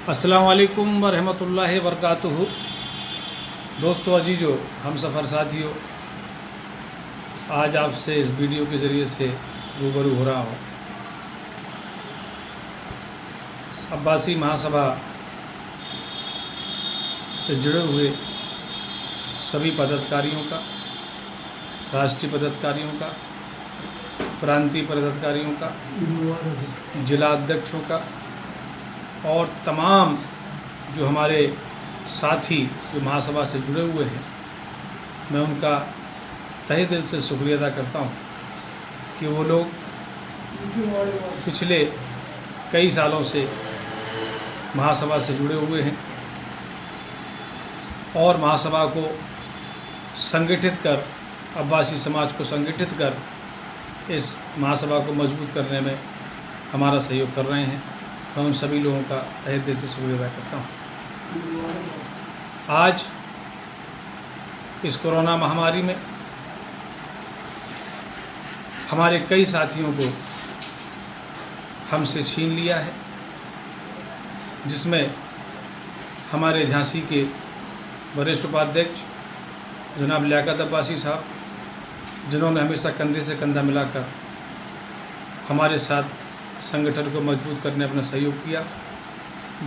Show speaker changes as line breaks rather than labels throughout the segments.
अस्सलाम वालेकुम वरहमतुल्लाहि वबरकातुहू। दोस्तों, अजीजों, हम सफ़र साथियों, आज आपसे इस वीडियो के ज़रिए से रूबरू हो रहा हूँ अब्बासी महासभा से जुड़े हुए सभी पदाधिकारियों का, राष्ट्रीय पदाधिकारियों का, प्रांतीय पदाधिकारियों का, जिला अध्यक्षों का और तमाम जो हमारे साथी जो महासभा से जुड़े हुए हैं, मैं उनका तहे दिल से शुक्रिया अदा करता हूं कि वो लोग पिछले कई सालों से महासभा से जुड़े हुए हैं और महासभा को संगठित कर, अब्बासी समाज को संगठित कर इस महासभा को मजबूत करने में हमारा सहयोग कर रहे हैं। मैं उन सभी लोगों का तहे दिल से शुक्रिया अदा करता हूँ। आज इस कोरोना महामारी में हमारे कई साथियों को हमसे छीन लिया है, जिसमें हमारे झांसी के वरिष्ठ उपाध्यक्ष जनाब लियाकत अब्बासी साहब, जिन्होंने हमेशा कंधे से कंधा मिलाकर हमारे साथ संगठन को मजबूत करने अपना सहयोग किया,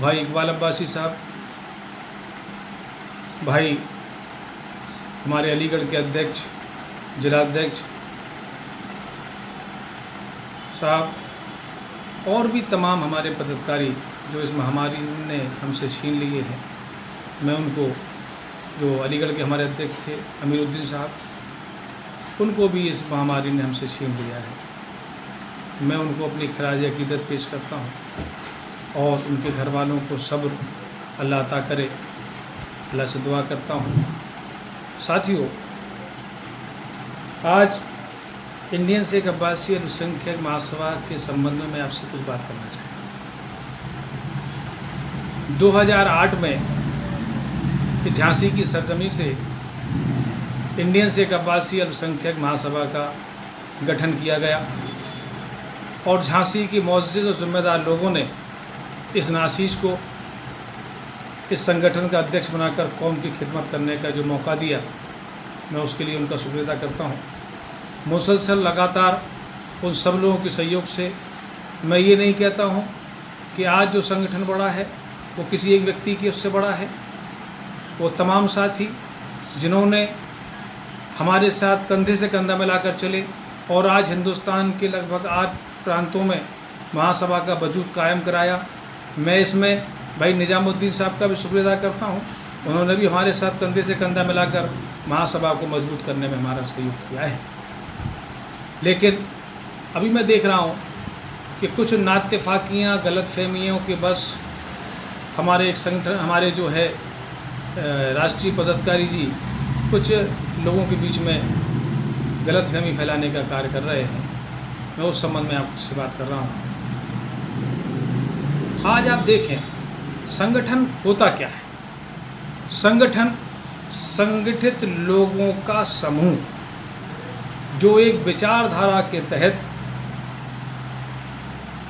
भाई इकबाल अब्बासी साहब, भाई हमारे अलीगढ़ के अध्यक्ष, जिला अध्यक्ष साहब, और भी तमाम हमारे पदाधिकारी जो इस महामारी ने हमसे छीन लिए हैं। मैं उनको, जो अलीगढ़ के हमारे अध्यक्ष थे अमीरुद्दीन साहब, उनको भी इस महामारी ने हमसे छीन लिया है। मैं उनको अपनी खराज अकीदत पेश करता हूँ और उनके घर वालों को सब्र अल्लाह अता करे, अल्लाह से दुआ करता हूँ। साथियों, आज इंडियन सिख अब्बासी अल्पसंख्यक महासभा के संबंध में आपसे कुछ बात करना चाहता हूँ। 2008 में झांसी की सरजमी से इंडियन सिख अब्बासी अल्पसंख्यक महासभा का गठन किया गया और झांसी के मुअज़्ज़िज़ और ज़िम्मेदार लोगों ने इस नासीज को इस संगठन का अध्यक्ष बनाकर कौम की खिदमत करने का जो मौका दिया, मैं उसके लिए उनका शुक्रिया अदा करता हूँ। मुसलसल लगातार उन सब लोगों के सहयोग से मैं ये नहीं कहता हूँ कि आज जो संगठन बड़ा है वो किसी एक व्यक्ति की उससे बड़ा है। वो तमाम साथी जिन्होंने हमारे साथ कंधे से कंधा मिलाकर चले और आज हिंदुस्तान के लगभग 8 प्रांतों में महासभा का वजूद कायम कराया। मैं इसमें भाई निजामुद्दीन साहब का भी शुक्रिया अदा करता हूँ। उन्होंने भी हमारे साथ कंधे से कंधा मिलाकर महासभा को मजबूत करने में हमारा सहयोग किया है। लेकिन अभी मैं देख रहा हूँ कि कुछ नाइत्तेफाकियाँ, गलतफहमियों के बस हमारे एक संगठन, हमारे जो है राष्ट्रीय पदाधिकारी जी कुछ लोगों के बीच में गलतफहमी फैलाने का कार्य कर रहे हैं। मैं उस संबंध में आपसे बात कर रहा हूँ। आज आप देखें, संगठन होता क्या है? संगठन संगठित लोगों का समूह जो एक विचारधारा के तहत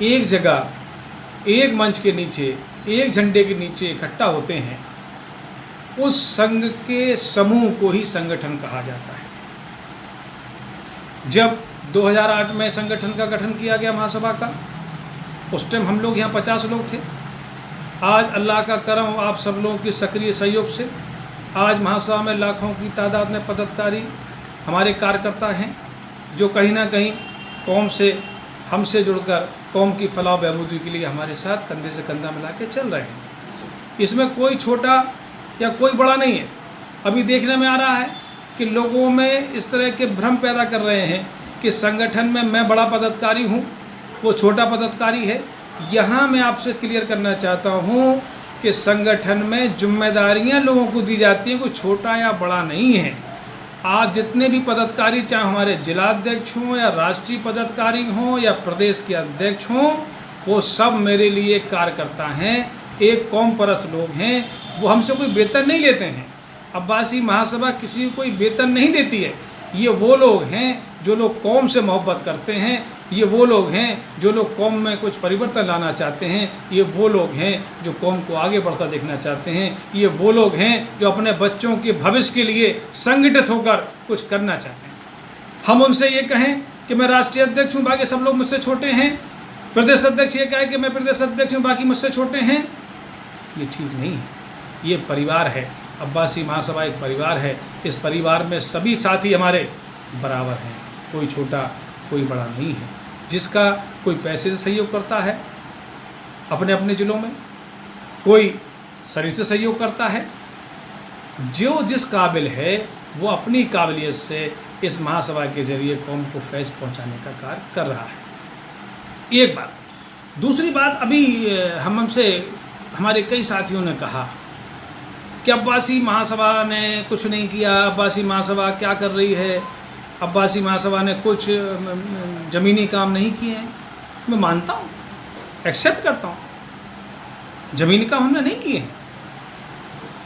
एक जगह, एक मंच के नीचे, एक झंडे के नीचे इकट्ठा होते हैं, उस संघ के समूह को ही संगठन कहा जाता है। जब 2008 में संगठन का गठन किया गया महासभा का, उस टाइम हम लोग यहाँ 50 लोग थे। आज अल्लाह का करम, आप सब लोगों के सक्रिय सहयोग से आज महासभा में लाखों की तादाद में पदाधिकारी, हमारे कार्यकर्ता हैं जो कहीं ना कहीं कौम से, हमसे जुड़कर कौम की फलाह बहबूदी के लिए हमारे साथ कंधे से कंधा मिला के चल रहे हैं। इसमें कोई छोटा या कोई बड़ा नहीं है। अभी देखने में आ रहा है कि लोगों में इस तरह के भ्रम पैदा कर रहे हैं कि संगठन में मैं बड़ा पदाधिकारी हूँ, वो छोटा पदाधिकारी है। यहाँ मैं आपसे क्लियर करना चाहता हूँ कि संगठन में जिम्मेदारियाँ लोगों को दी जाती हैं, कोई छोटा या बड़ा नहीं है। आज जितने भी पदाधिकारी, चाहे हमारे जिला अध्यक्ष हों या राष्ट्रीय पदाधिकारी हों या प्रदेश के अध्यक्ष हों, वो सब मेरे लिए कार्यकर्ता हैं, एक कौम परस्त लोग हैं। वो हमसे कोई वेतन नहीं लेते हैं। अब्बासी महासभा किसी को कोई वेतन नहीं देती है। ये वो लोग हैं जो लोग कौम से मोहब्बत करते हैं, ये वो लोग हैं जो लोग कौम में कुछ परिवर्तन लाना चाहते हैं, ये वो लोग हैं जो कौम को आगे बढ़ता देखना चाहते हैं, ये वो लोग हैं जो अपने बच्चों के भविष्य के लिए संगठित होकर कुछ करना चाहते हैं। हम उनसे ये कहें कि मैं राष्ट्रीय अध्यक्ष हूँ, बाकी सब लोग मुझसे छोटे हैं, प्रदेश अध्यक्ष ये कहे कि मैं प्रदेश अध्यक्ष हूँ, बाकी मुझसे छोटे हैं, ये ठीक नहीं है। ये परिवार है, अब्बासी महासभा एक परिवार है। इस परिवार में सभी साथी हमारे बराबर हैं, कोई छोटा कोई बड़ा नहीं है। जिसका कोई पैसे से सहयोग करता है अपने अपने ज़िलों में, कोई शरीर से सहयोग करता है, जो जिस काबिल है वो अपनी काबिलियत से इस महासभा के जरिए कौम को फैज़ पहुंचाने का कार्य कर रहा है। एक बात। दूसरी बात, अभी हमसे हमारे कई साथियों ने कहा कि अब्बासी महासभा ने कुछ नहीं किया, अब्बासी महासभा क्या कर रही है, अब्बासी महासभा ने कुछ ज़मीनी काम नहीं किए हैं। मैं मानता हूँ, एक्सेप्ट करता हूँ, ज़मीनी काम हमने नहीं किए हैं।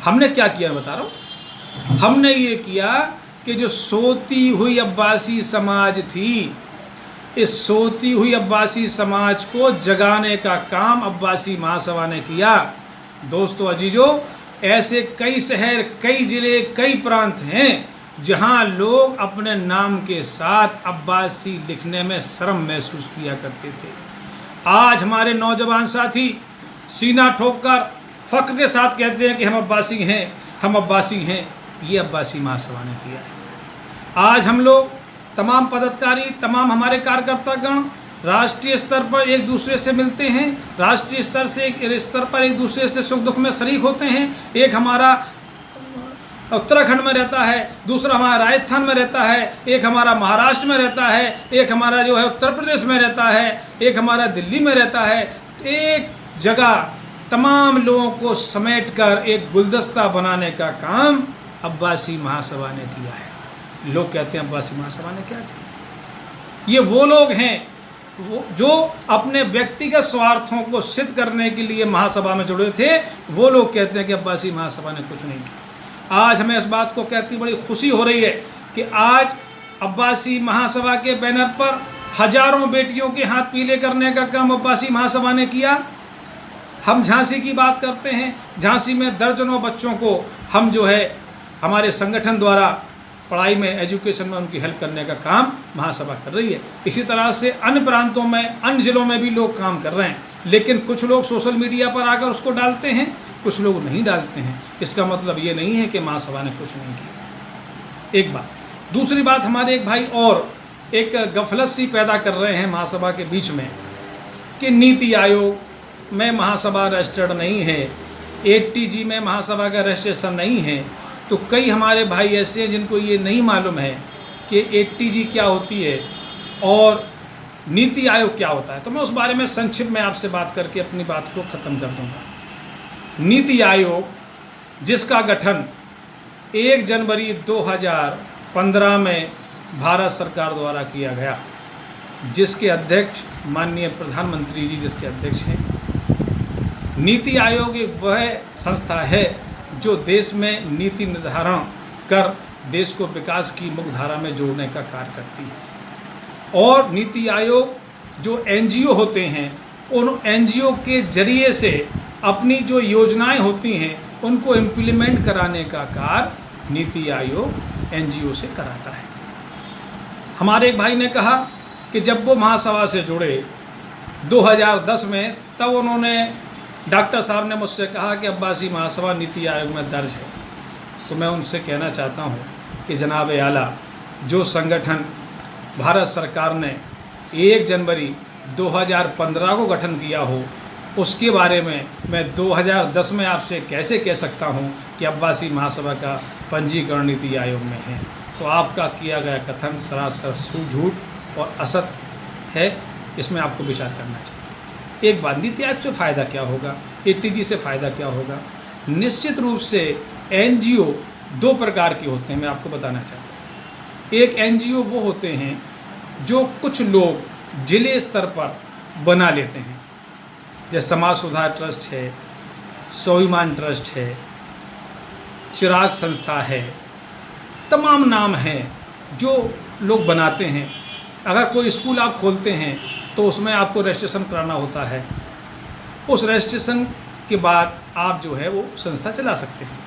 हमने क्या किया बता रहा हूँ। हमने ये किया कि जो सोती हुई अब्बासी समाज थी, इस सोती हुई अब्बासी समाज को जगाने का काम अब्बासी महासभा ने किया। दोस्तों अजीजों, ऐसे कई शहर, कई ज़िले, कई प्रांत हैं जहां लोग अपने नाम के साथ अब्बासी लिखने में शर्म महसूस किया करते थे। आज हमारे नौजवान साथी सीना ठोककर फ़ख्र के साथ कहते हैं कि हम अब्बासी हैं, हम अब्बासी हैं। ये अब्बासी महासभा ने किया है। आज हम लोग तमाम पदाधिकारी, तमाम हमारे कार्यकर्तागण राष्ट्रीय स्तर पर एक दूसरे से मिलते हैं, राष्ट्रीय स्तर से स्तर पर एक दूसरे से सुख दुख में शरीक होते हैं। एक हमारा उत्तराखंड में रहता है, दूसरा हमारा राजस्थान में रहता है, एक हमारा महाराष्ट्र में रहता है, एक हमारा जो है उत्तर प्रदेश में रहता है, एक हमारा दिल्ली में रहता है। एक जगह तमाम लोगों को समेटकर एक गुलदस्ता बनाने का काम अब्बासी महासभा ने किया है। लोग कहते हैं अब्बासी महासभा ने क्या किया। ये वो लोग हैं जो अपने व्यक्तिगत स्वार्थों को सिद्ध करने के लिए महासभा में जुड़े थे। वो लोग कहते हैं कि अब्बासी महासभा ने कुछ नहीं किया। आज हमें इस बात को कहती बड़ी खुशी हो रही है कि आज अब्बासी महासभा के बैनर पर हजारों बेटियों के हाथ पीले करने का काम अब्बासी महासभा ने किया। हम झांसी की बात करते हैं, झांसी में दर्जनों बच्चों को हम जो है हमारे संगठन द्वारा पढ़ाई में, एजुकेशन में उनकी हेल्प करने का काम महासभा कर रही है। इसी तरह से अन्य प्रांतों में, अन्य ज़िलों में भी लोग काम कर रहे हैं, लेकिन कुछ लोग सोशल मीडिया पर आकर उसको डालते हैं, कुछ लोग नहीं डालते हैं। इसका मतलब ये नहीं है कि महासभा ने कुछ नहीं किया। एक बात। दूसरी बात, हमारे एक भाई और एक गफलत सी पैदा कर रहे हैं महासभा के बीच में कि नीति आयोग में महासभा रजिस्टर्ड नहीं है, ATG में महासभा का रजिस्ट्रेशन नहीं है। तो कई हमारे भाई ऐसे हैं जिनको ये नहीं मालूम है कि ATG क्या होती है और नीति आयोग क्या होता है। तो मैं उस बारे में संक्षिप्त में आपसे बात करके अपनी बात को ख़त्म कर दूंगा। नीति आयोग जिसका गठन 1 जनवरी 2015 में भारत सरकार द्वारा किया गया, जिसके अध्यक्ष माननीय प्रधानमंत्री जी जिसके अध्यक्ष हैं। नीति आयोग एक वह संस्था है जो देश में नीति निर्धारण कर देश को विकास की मुख्यधारा में जोड़ने का कार्य करती है। और नीति आयोग जो NGO होते हैं, उन NGO के जरिए से अपनी जो योजनाएं होती हैं उनको इम्प्लीमेंट कराने का कार्य नीति आयोग NGO से कराता है। हमारे एक भाई ने कहा कि जब वो महासभा से जुड़े 2010 में, तब उन्होंने डॉक्टर साहब ने मुझसे कहा कि अब्बासी महासभा नीति आयोग में दर्ज है। तो मैं उनसे कहना चाहता हूँ कि जनाब आला, जो संगठन भारत सरकार ने 1 जनवरी 2015 को गठन किया हो, उसके बारे में मैं 2010 में आपसे कैसे कह सकता हूँ कि अब्बासी महासभा का पंजीकरण नीति आयोग में है। तो आपका किया गया कथन सरासर झूठ और असत है। इसमें आपको विचार करना चाहिए। एक बात, नीति आयोग से फ़ायदा क्या होगा, ATG से फ़ायदा क्या होगा। निश्चित रूप से NGO 2 प्रकार के होते हैं, मैं आपको बताना चाहता हूँ। एक NGO वो होते हैं जो कुछ लोग जिले स्तर पर बना लेते हैं, जैसे समाज सुधार ट्रस्ट है, स्वाभिमान ट्रस्ट है, चिराग संस्था है, तमाम नाम हैं। जो लोग बनाते हैं, अगर कोई स्कूल आप खोलते हैं तो उसमें आपको रजिस्ट्रेशन कराना होता है। उस रजिस्ट्रेशन के बाद आप जो है वो संस्था चला सकते हैं।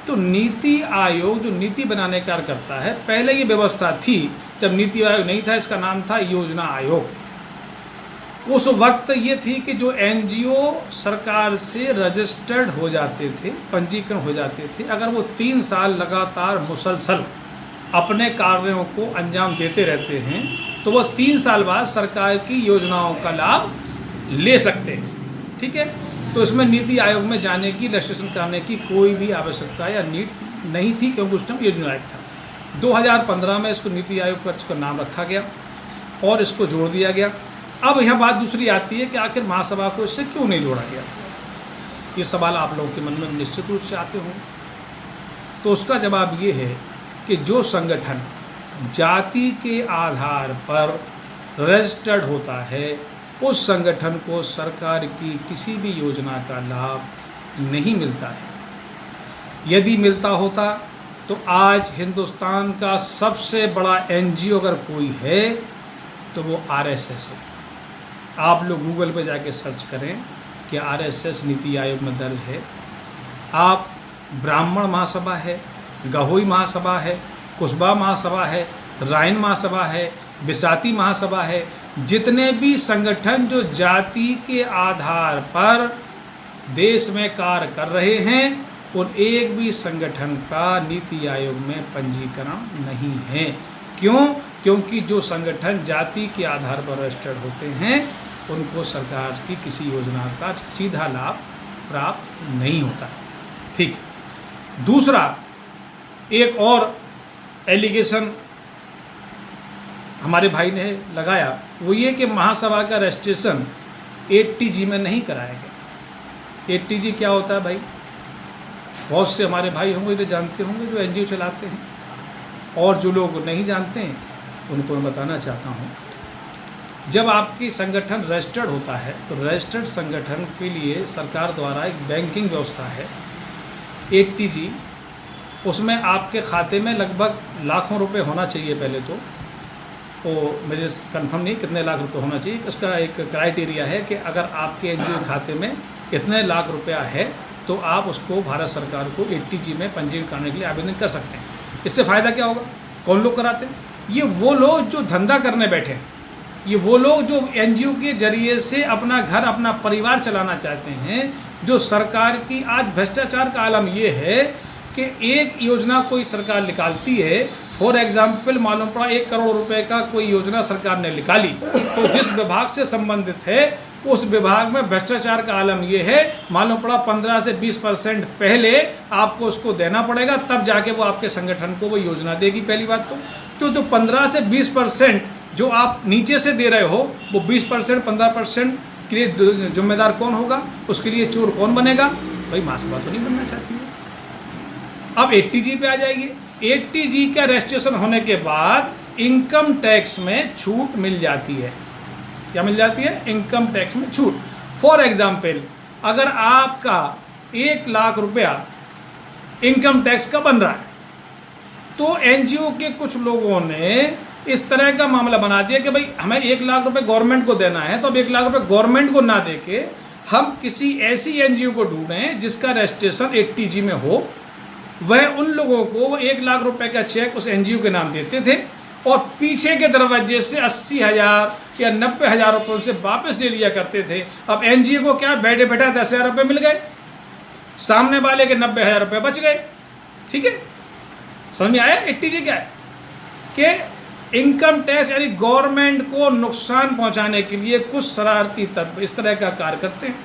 तो नीति आयोग जो नीति बनाने का कार्य करता है, पहले ये व्यवस्था थी, जब नीति आयोग नहीं था इसका नाम था योजना आयोग। उस वक्त ये थी कि जो एनजीओ सरकार से रजिस्टर्ड हो जाते थे, पंजीकरण हो जाते थे, अगर वो 3 साल लगातार मुसलसल अपने कार्यों को अंजाम देते रहते हैं तो वो 3 साल बाद सरकार की योजनाओं का लाभ ले सकते हैं। ठीक है, तो इसमें नीति आयोग में जाने की, रजिस्ट्रेशन कराने की कोई भी आवश्यकता या नीड नहीं थी, क्योंकि उस टाइम योजना आयोग था। 2015 में इसको नीति आयोग पर इसका नाम रखा गया और इसको जोड़ दिया गया। अब यहाँ बात दूसरी आती है कि आखिर महासभा को इससे क्यों नहीं जोड़ा गया। ये सवाल आप लोगों के मन में निश्चित रूप से आते होंगे। तो उसका जवाब ये है कि जो संगठन जाति के आधार पर रजिस्टर्ड होता है उस संगठन को सरकार की किसी भी योजना का लाभ नहीं मिलता है। यदि मिलता होता तो आज हिंदुस्तान का सबसे बड़ा एनजीओ अगर कोई है तो वो आरएसएस है। आप लोग गूगल पे जाके सर्च करें कि आरएसएस नीति आयोग में दर्ज है। आप ब्राह्मण महासभा है, गहोई महासभा है, कुशबा महासभा है, राइन महासभा है, बिसाती महासभा है, जितने भी संगठन जो जाति के आधार पर देश में कार्य कर रहे हैं उन एक भी संगठन का नीति आयोग में पंजीकरण नहीं है। क्यों? क्योंकि जो संगठन जाति के आधार पर रजिस्टर्ड होते हैं उनको सरकार की किसी योजना का सीधा लाभ प्राप्त नहीं होता। ठीक। दूसरा एक और एलिगेशन हमारे भाई ने लगाया, वो ये कि महासभा का रजिस्ट्रेशन 8TG में नहीं कराया गया। 8TG क्या होता है भाई? बहुत से हमारे भाई होंगे जो जानते होंगे, जो एनजीओ चलाते हैं, और जो लोग नहीं जानते हैं तो उनको मैं बताना चाहता हूँ। जब आपकी संगठन रजिस्टर्ड होता है तो रजिस्टर्ड संगठन के लिए सरकार द्वारा एक बैंकिंग व्यवस्था है 8TG। उसमें आपके खाते में लगभग लाखों रुपए होना चाहिए। पहले तो मुझे कंफर्म नहीं कितने लाख रुपए होना चाहिए, उसका एक क्राइटेरिया है कि अगर आपके एनजीओ खाते में इतने लाख रुपया है तो आप उसको भारत सरकार को 8TG में पंजीकरण करने के लिए आवेदन कर सकते हैं। इससे फ़ायदा क्या होगा? कौन लोग कराते हैं? ये वो लोग जो धंधा करने बैठे हैं, ये वो लोग जो एनजीओ के जरिए से अपना घर, अपना परिवार चलाना चाहते हैं। जो सरकार की आज भ्रष्टाचार का आलम ये है कि एक योजना कोई सरकार निकालती है, फॉर एग्जाम्पल मालूम पड़ा 1 करोड़ रुपए का कोई योजना सरकार ने निकाली, तो जिस विभाग से संबंधित है उस विभाग में भ्रष्टाचार का आलम ये है, मालूम पड़ा 15 से 20% पहले आपको उसको देना पड़ेगा, तब जाके वो आपके संगठन को वो योजना देगी। पहली बात तो जो 15 से 20% जो आप नीचे से दे रहे हो, वो 20% 15% के लिए जिम्मेदार कौन होगा? उसके लिए चोर कौन बनेगा? भाई महासभा तो नहीं बनना चाहती है। अब 8TG पे आ जाइए। 8TG का रजिस्ट्रेशन होने के बाद इनकम टैक्स में छूट मिल जाती है। क्या मिल जाती है? इनकम टैक्स में छूट। फॉर एग्जाम्पल अगर आपका 1 लाख रुपया इनकम टैक्स का बन रहा है तो एनजीओ के कुछ लोगों ने इस तरह का मामला बना दिया कि भाई हमें 1 लाख रुपए गवर्नमेंट को देना है, तो अब 1 लाख रुपए गवर्नमेंट को ना देके हम किसी ऐसी एनजीओ को ढूंढें जिसका रजिस्ट्रेशन 8TG में हो। वह उन लोगों को वो 1 लाख रुपए का चेक उस एनजीओ के नाम देते थे और पीछे के दरवाजे से 80,000 या 90,000 रुपये से वापस ले लिया करते थे। अब एनजीओ को क्या बैठे बैठा 10,000 रुपये मिल गए, सामने वाले के 90,000 रुपये बच गए। ठीक है, समझ में आया? 8TG क्या है कि इनकम टैक्स यानी गवर्नमेंट को नुकसान पहुंचाने के लिए कुछ शरारती तत्व इस तरह का कार्य करते हैं।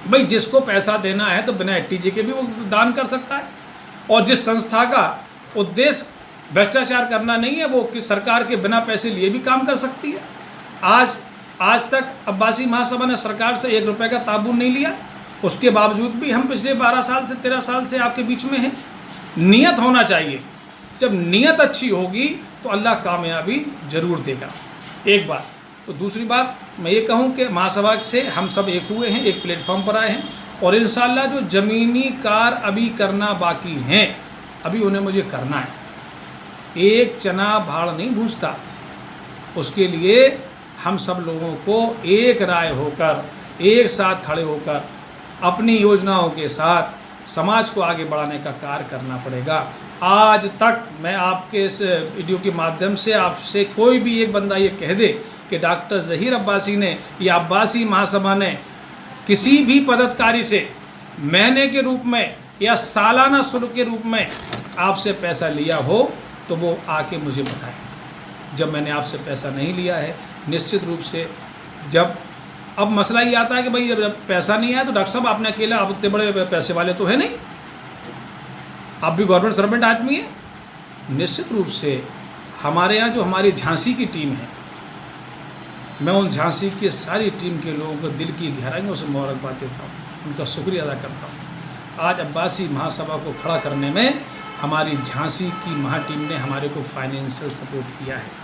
भाई जिसको पैसा देना है तो बिना 8TG के भी वो दान कर सकता है, और जिस संस्था का उद्देश्य भ्रष्टाचार करना नहीं है वो कि सरकार के बिना पैसे लिए भी काम कर सकती है। आज तक अब्बासी महासभा ने सरकार से 1 रुपये का ताबून नहीं लिया, उसके बावजूद भी हम पिछले 12 साल से 13 साल से आपके बीच में हैं। नियत होना चाहिए, जब नियत अच्छी होगी तो अल्लाह कामयाबी जरूर देगा। एक बात। तो दूसरी बात मैं ये कहूँ कि महासभा से हम सब एक हुए हैं, एक प्लेटफॉर्म पर आए हैं, और इंशाल्लाह जो ज़मीनी कार्य अभी करना बाकी हैं अभी उन्हें मुझे करना है। एक चना भाड़ नहीं भूंजता। उसके लिए हम सब लोगों को एक राय होकर, एक साथ खड़े होकर अपनी योजनाओं के साथ समाज को आगे बढ़ाने का कार्य करना पड़ेगा। आज तक मैं आपके इस वीडियो के माध्यम से आपसे कोई भी एक बंदा ये कह दे कि डॉक्टर ज़हीर अब्बासी ने या अब्बासी महासभा ने किसी भी पदाधिकारी से महीने के रूप में या सालाना शुल्क के रूप में आपसे पैसा लिया हो तो वो आके मुझे बताएं। जब मैंने आपसे पैसा नहीं लिया है, निश्चित रूप से जब अब मसला ये आता है कि भाई जब पैसा नहीं आया तो डॉक्टर साहब आपने अकेला, आप इतने बड़े पैसे वाले तो है नहीं, आप भी गवर्नमेंट सर्वेंट आदमी है। निश्चित रूप से हमारे यहाँ जो हमारी झांसी की टीम है, मैं उन झांसी की सारी टीम के लोगों को दिल की गहराइयों से मुबारकबाद देता हूँ, उनका शुक्रिया अदा करता हूँ। आज अब्बासी महासभा को खड़ा करने में हमारी झांसी की महाटीम ने हमारे को फाइनेंशियल सपोर्ट किया है।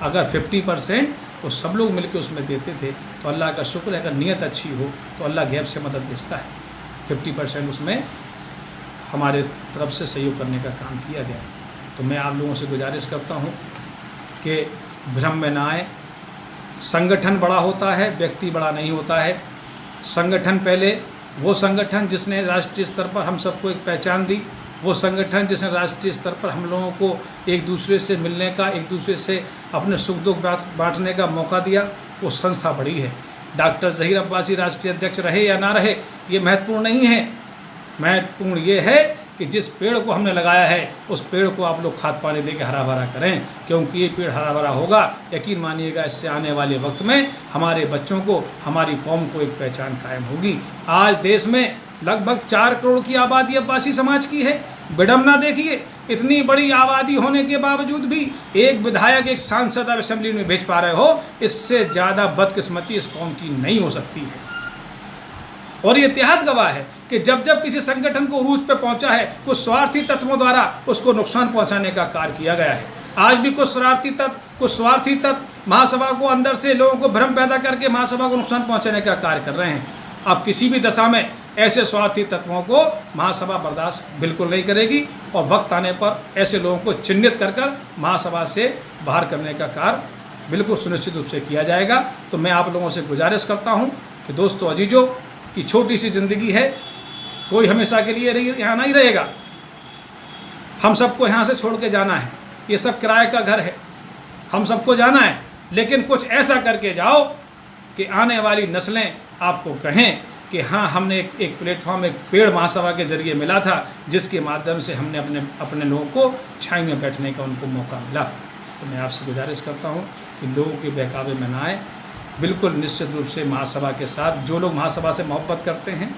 अगर 50% वो सब लोग मिलकर उसमें देते थे तो अल्लाह का शुक्र है, अगर नीयत अच्छी हो तो अल्लाह गैब से मदद भेजता है। 50% उसमें हमारे तरफ से सहयोग करने का काम किया गया। तो मैं आप लोगों से गुजारिश करता हूँ कि भ्रम में ना आए। संगठन बड़ा होता है, व्यक्ति बड़ा नहीं होता है। संगठन पहले वो संगठन जिसने राष्ट्रीय स्तर पर हम सबको एक पहचान दी, वो संगठन जिसने राष्ट्रीय स्तर पर हम लोगों को एक दूसरे से मिलने का, एक दूसरे से अपने सुख दुख बांटने का मौका दिया, वो संस्था बड़ी है। डॉक्टर ज़हीर अब्बासी राष्ट्रीय अध्यक्ष रहे या ना रहे ये महत्वपूर्ण नहीं है। महत्वपूर्ण ये है कि जिस पेड़ को हमने लगाया है उस पेड़ को आप लोग खाद पानी दे के हरा भरा करें, क्योंकि ये पेड़ हरा भरा होगा, यकीन मानिएगा इससे आने वाले वक्त में हमारे बच्चों को, हमारी कौम को एक पहचान कायम होगी। आज देश में लगभग 4 करोड़ की आबादी अब्बासी समाज की है। विडम्बना देखिए, इतनी बड़ी आबादी होने के बावजूद भी एक विधायक, एक सांसद आप असेंबली में भेज पा रहे हो, इससे ज़्यादा बदकिस्मती इस कौम की नहीं हो सकती है। और ये इतिहास गवाह है कि जब जब किसी संगठन को उरूज पे पहुंचा है, कुछ स्वार्थी तत्वों द्वारा उसको नुकसान पहुंचाने का कार्य किया गया है। आज भी कुछ स्वार्थी तत्व महासभा को अंदर से लोगों को भ्रम पैदा करके महासभा को नुकसान पहुंचाने का कार्य कर रहे हैं। अब किसी भी दशा में ऐसे स्वार्थी तत्वों को महासभा बर्दाश्त बिल्कुल नहीं करेगी और वक्त आने पर ऐसे लोगों को चिन्हित कर कर महासभा से बाहर करने का कार्य बिल्कुल सुनिश्चित रूप से किया जाएगा। तो मैं आप लोगों से गुजारिश करता हूं कि दोस्तों अजीजों, ये छोटी सी ज़िंदगी है, कोई हमेशा के लिए यहाँ नहीं रहेगा। हम सबको यहाँ से छोड़ के जाना है, ये सब किराए का घर है, हम सबको जाना है। लेकिन कुछ ऐसा करके जाओ कि आने वाली नस्लें आपको कहें कि हाँ, हमने एक प्लेटफॉर्म, एक पेड़ महासभा के जरिए मिला था, जिसके माध्यम से हमने अपने लोगों को छाई में बैठने का उनको मौका मिला। तो मैं आपसे गुजारिश करता हूँ कि लोगों के बहकावे में ना आए। बिल्कुल निश्चित रूप से महासभा के साथ, जो लोग महासभा से मोहब्बत करते हैं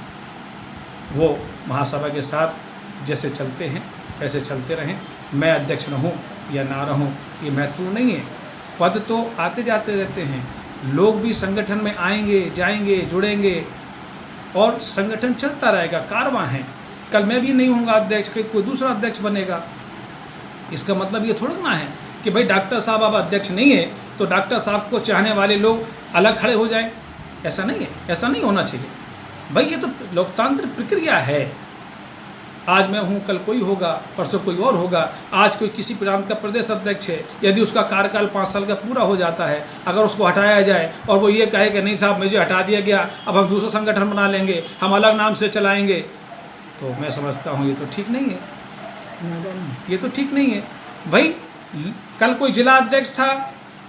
वो महासभा के साथ जैसे चलते हैं वैसे चलते रहें। मैं अध्यक्ष रहूं या ना रहूं ये महत्वपूर्ण नहीं है। पद तो आते जाते रहते हैं, लोग भी संगठन में आएंगे, जाएंगे, जुड़ेंगे और संगठन चलता रहेगा, कारवां है। कल मैं भी नहीं हूँगा अध्यक्ष, कोई दूसरा अध्यक्ष बनेगा। इसका मतलब ये थोड़ा ना है कि भाई डॉक्टर साहब अब अध्यक्ष नहीं है तो डॉक्टर साहब को चाहने वाले लोग अलग खड़े हो जाएं। ऐसा नहीं है, ऐसा नहीं होना चाहिए भाई। ये तो लोकतांत्रिक प्रक्रिया है। आज मैं हूँ, कल कोई होगा, परसों कोई और होगा। आज कोई किसी प्रांत का प्रदेश अध्यक्ष है, यदि उसका कार्यकाल 5 साल का पूरा हो जाता है, अगर उसको हटाया जाए और वो ये कहे कि नहीं साहब मुझे हटा दिया गया, अब हम दूसरा संगठन बना लेंगे, हम अलग नाम से चलाएंगे, तो मैं समझता हूँ ये तो ठीक नहीं है, ये तो ठीक नहीं है भाई। कल कोई जिला अध्यक्ष था,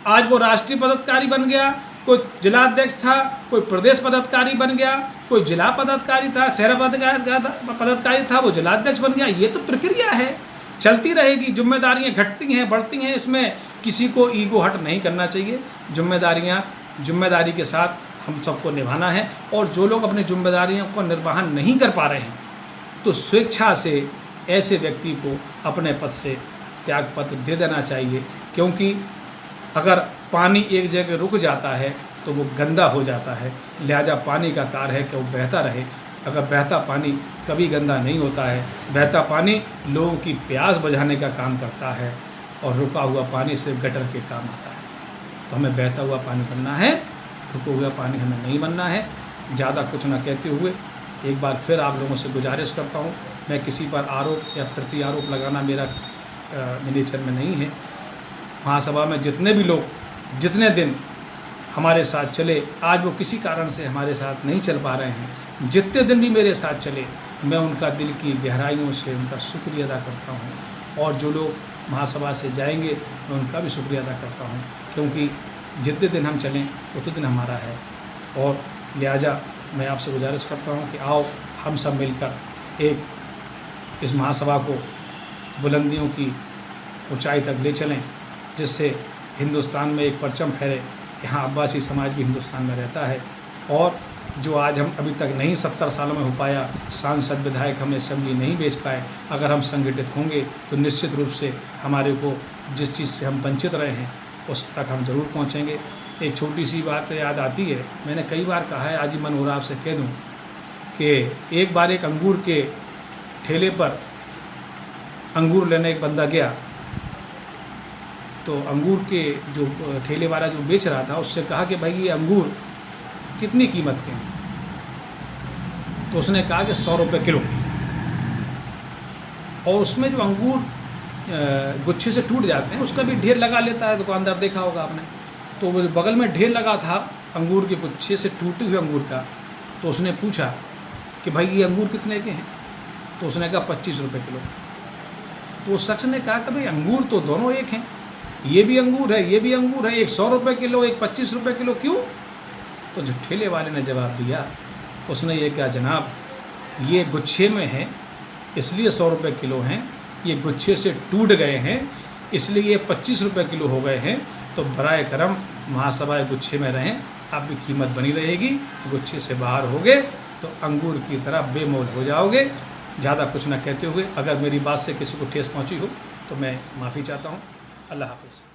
आज वो राष्ट्रीय पदाधिकारी बन गया। कोई जिला अध्यक्ष था, कोई प्रदेश पदाधिकारी बन गया, कोई जिला पदाधिकारी था, शहर पदाधिकारी था, वो जिला अध्यक्ष बन गया। ये तो प्रक्रिया है, चलती रहेगी। जिम्मेदारियां घटती हैं, बढ़ती हैं, इसमें किसी को ईगो हट नहीं करना चाहिए। जिम्मेदारी के साथ हम सबको निभाना है। और जो लोग अपनी जिम्मेदारियों को निर्वहन नहीं कर पा रहे हैं तो स्वेच्छा से ऐसे व्यक्ति को अपने पद से त्यागपत्र दे देना चाहिए, क्योंकि अगर पानी एक जगह रुक जाता है तो वो गंदा हो जाता है। लिहाजा पानी का कार्य है कि वो बहता रहे। अगर बहता पानी कभी गंदा नहीं होता है। बहता पानी लोगों की प्यास बुझाने का काम करता है और रुका हुआ पानी सिर्फ गटर के काम आता है। तो हमें बहता हुआ पानी बनना है, रुका हुआ पानी हमें नहीं बनना है। ज़्यादा कुछ न कहते हुए एक बार फिर आप लोगों से गुजारिश करता हूँ, मैं किसी पर आरोप या प्रति आरोप लगाना मेरा मिनीचर में नहीं है। महासभा में जितने भी लोग जितने दिन हमारे साथ चले, आज वो किसी कारण से हमारे साथ नहीं चल पा रहे हैं, जितने दिन भी मेरे साथ चले, मैं उनका दिल की गहराइयों से उनका शुक्रिया अदा करता हूँ। और जो लोग महासभा से जाएंगे मैं उनका भी शुक्रिया अदा करता हूँ, क्योंकि जितने दिन हम चलें उतने दिन हमारा है। और लिहाजा मैं आपसे गुजारिश करता हूँ कि आओ हम सब मिलकर एक इस महासभा को बुलंदियों की ऊंचाई तक ले चलें, जिससे हिंदुस्तान में एक परचम फहरे कि हाँ, अब्बासी समाज भी हिंदुस्तान में रहता है। और जो आज हम अभी तक नहीं 70 सालों में हो पाया, सांसद विधायक हम असेंबली नहीं भेज पाए, अगर हम संगठित होंगे तो निश्चित रूप से हमारे को जिस चीज़ से हम वंचित रहे हैं उस तक हम ज़रूर पहुँचेंगे। एक छोटी सी बात याद आती है, मैंने कई बार कहा है, आज ही मन हो रहा आपसे कह दूँ कि एक बार एक अंगूर के ठेले पर अंगूर लेने एक बंदा गया, तो अंगूर के जो ठेले वाला जो बेच रहा था उससे कहा कि भाई ये अंगूर कितनी कीमत के हैं? तो उसने कहा कि 100 रुपये किलो। और उसमें जो अंगूर गुच्छे से टूट जाते हैं उसका भी ढेर लगा लेता है दुकानदार, देखा होगा आपने। तो वो बगल में ढेर लगा था अंगूर के गुच्छे से टूटे हुए अंगूर का, तो उसने पूछा कि भाई ये अंगूर कितने के हैं? तो उसने कहा 25 रुपये किलो। तो उस शख्स ने कहा कि भाई अंगूर तो दोनों एक हैं, ये भी अंगूर है ये भी अंगूर है, एक 100 रुपये किलो एक 25 रुपये किलो, क्यों? तो जो ठेले वाले ने जवाब दिया, उसने ये कहा, जनाब ये गुच्छे में है इसलिए 100 रुपये किलो हैं, ये गुच्छे से टूट गए हैं इसलिए ये 25 रुपये किलो हो गए हैं। तो बराए करम महासभा गुच्छे में रहें, आपकी कीमत बनी रहेगी। गुच्छे से बाहर होगे तो अंगूर की तरह बेमोल हो जाओगे। ज़्यादा कुछ ना कहते हुए, अगर मेरी बात से किसी को ठेस पहुंची हो तो मैं माफ़ी चाहता हूं। अल्लाह हाफ़िज़।